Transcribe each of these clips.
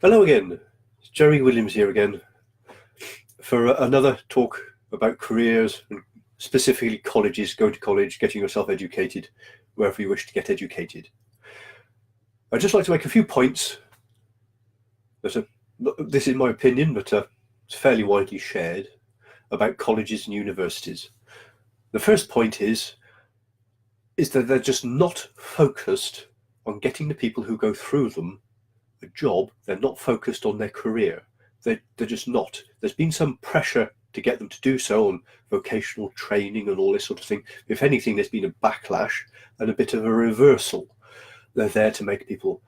Hello again, it's Jerry Williams here again for another talk about careers and specifically colleges, going to college, getting yourself educated, wherever you wish to get educated. I'd just like to make a few points. This is my opinion, but it's fairly widely shared about colleges and universities. The first point is that they're just not focused on getting the people who go through them a job. They're not focused on their career. They're just not. There's been some pressure to get them to do so on vocational training and all this sort of thing. If anything, there's been a backlash and a bit of a reversal. They're there to make you,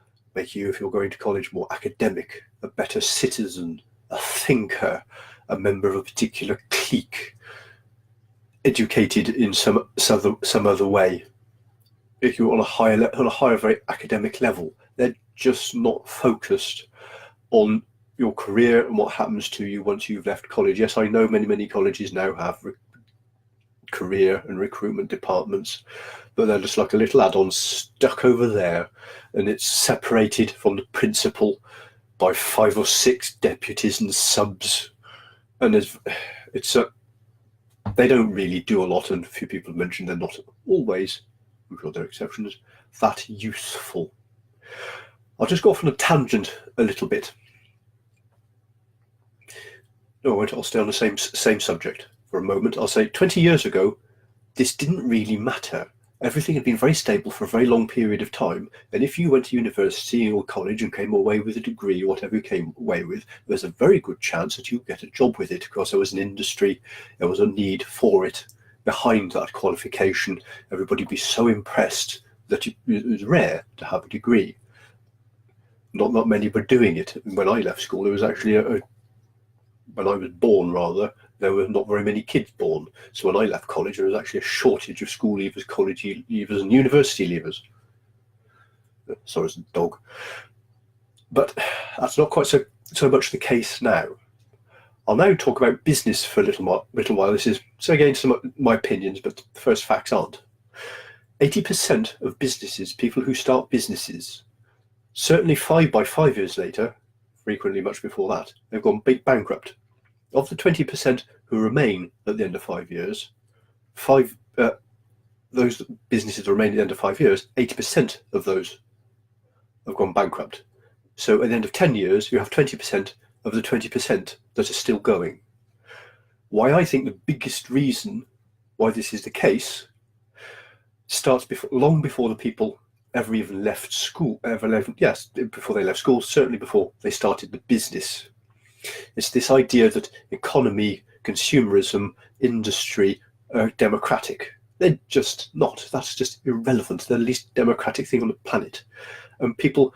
if you're going to college, more academic, a better citizen, a thinker, a member of a particular clique, educated in some other way. If you're on a higher, very academic level, they're just not focused on your career and what happens to you once you've left college. Yes, I know many colleges now have career and recruitment departments, but they're just like a little add-on stuck over there, and it's separated from the principal by 5 or 6 deputies and subs, and they don't really do a lot, and a few people have mentioned they're not always, I'm sure there are exceptions, that useful. I'll just go off on a tangent a little bit. No, I won't. I'll stay on the same subject for a moment. I'll say 20 years ago, this didn't really matter. Everything had been very stable for a very long period of time. And if you went to university or college and came away with a degree, or whatever you came away with, there's a very good chance that you'd get a job with it, because there was an industry, there was a need for it behind that qualification. Everybody would be so impressed that it was rare to have a degree. Not many were doing it. When I left school, there was actually when I was born, rather, there were not very many kids born. So when I left college, there was actually a shortage of school leavers, college leavers, and university leavers. Sorry, it's a dog. But that's not quite so much the case now. I'll now talk about business for a little while. This is, so again, some of my opinions, but the first facts aren't. 80% of businesses, people who start businesses, certainly 5 years later, frequently much before that, they've gone bankrupt. Of the 20% who remain at the end of 5 years, those businesses that remain at the end of 5 years, 80% of those have gone bankrupt. So at the end of 10 years, you have 20% of the 20% that are still going. Why I think the biggest reason why this is the case starts long before the people ever even left school, before they left school, certainly before they started the business. It's this idea that economy, consumerism, industry are democratic. They're just not. That's just irrelevant. They're the least democratic thing on the planet. And people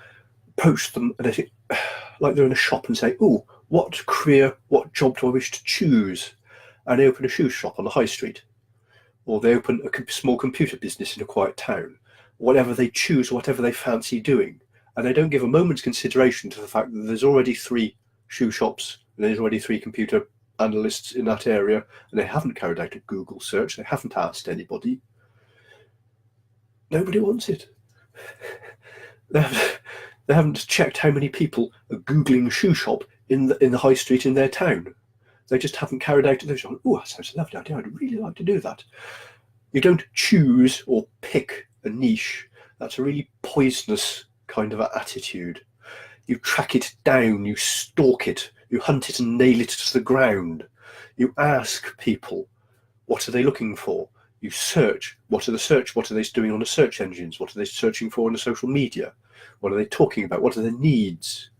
approach them and they think, like they're in a shop and say, "Oh, what career, what job do I wish to choose?" And they open a shoe shop on the high street, or they open a small computer business in a quiet town. Whatever they choose, whatever they fancy doing. And they don't give a moment's consideration to the fact that there's already 3 shoe shops and there's already 3 computer analysts in that area, and they haven't carried out a Google search, they haven't asked anybody. Nobody wants it. They haven't checked how many people are Googling shoe shop in the high street in their town. They just haven't carried out. They've gone, "Oh, that sounds a lovely idea. I'd really like to do that." You don't choose or pick a niche. That's a really poisonous kind of attitude. You track it down, you stalk it, you hunt it and nail it to the ground. You ask people, what are they looking for? You search, what are they doing on the search engines? What are they searching for on the social media? What are they talking about? What are their needs?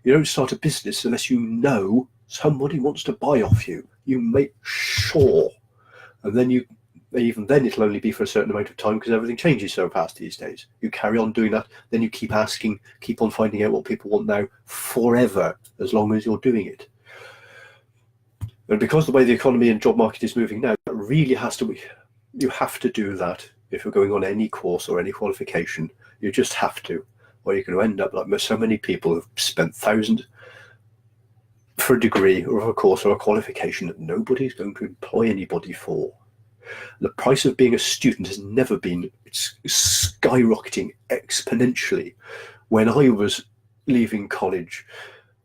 You don't start a business unless you know somebody wants to buy off you. You make sure. And then even then it'll only be for a certain amount of time, because everything changes so fast these days. You carry on doing that, then you keep asking, keep on finding out what people want now, forever, as long as you're doing it. And because the way the economy and job market is moving now, that really has to be, you have to do that if you're going on any course or any qualification. You just have to, or you're going to end up like so many people who've spent thousands for a degree or a course or a qualification that nobody's going to employ anybody for. The price of being a student has never been, it's skyrocketing exponentially. When I was leaving college,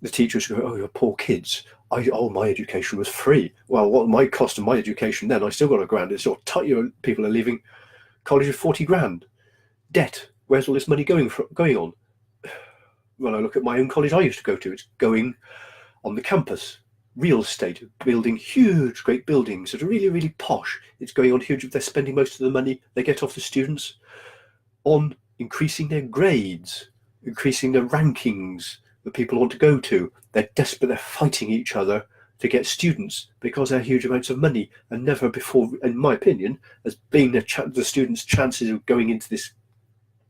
the teachers go, "Oh, you're poor kids. My education was free. Well, what my cost of my education then? I still got a grand. It's sort of tight. People are leaving college with 40 grand debt. Where's all this money going on?" When I look at my own college I used to go to, it's going on the campus, real estate, building huge, great buildings that are really, really posh. It's going on huge. They're spending most of the money they get off the students on increasing their grades, increasing their rankings that people want to go to. They're desperate. They're fighting each other to get students because they're huge amounts of money, and never before, in my opinion, has been the students' chances of going into this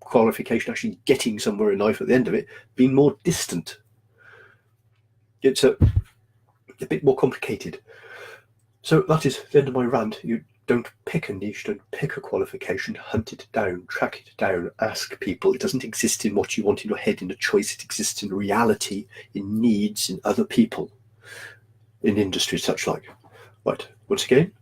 qualification, actually getting somewhere in life at the end of it, been more distant. It's a bit more complicated. So that is the end of my rant. You don't pick a niche, don't pick a qualification, hunt it down, track it down, ask people. It doesn't exist in what you want in your head in a choice. It exists in reality, in needs, in other people, in industries such like. Right, once again,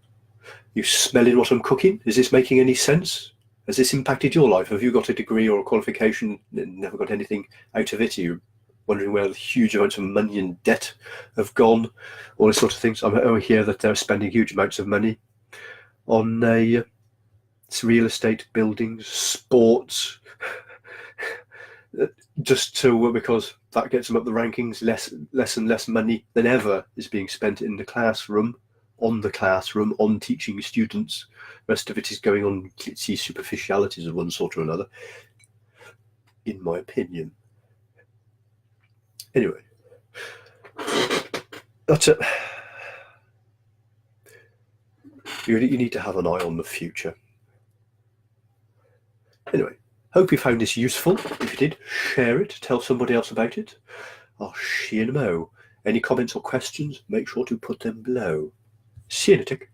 you smelling what I'm cooking? Is this making any sense? Has this impacted your life? Have you got a degree or a qualification and never got anything out of it? Are you wondering where the huge amounts of money and debt have gone? All these sorts of things. I hear that they're spending huge amounts of money on real estate, buildings, sports, just because that gets them up the rankings. Less and less money than ever is being spent in the classroom, on teaching students. The rest of it is going on glitzy superficialities of one sort or another, in my opinion. Anyway, that's it. You need to have an eye on the future. Anyway, hope you found this useful. If you did, share it, tell somebody else about it. I'll see you in a mo. Any comments or questions, make sure to put them below. See you in a tick.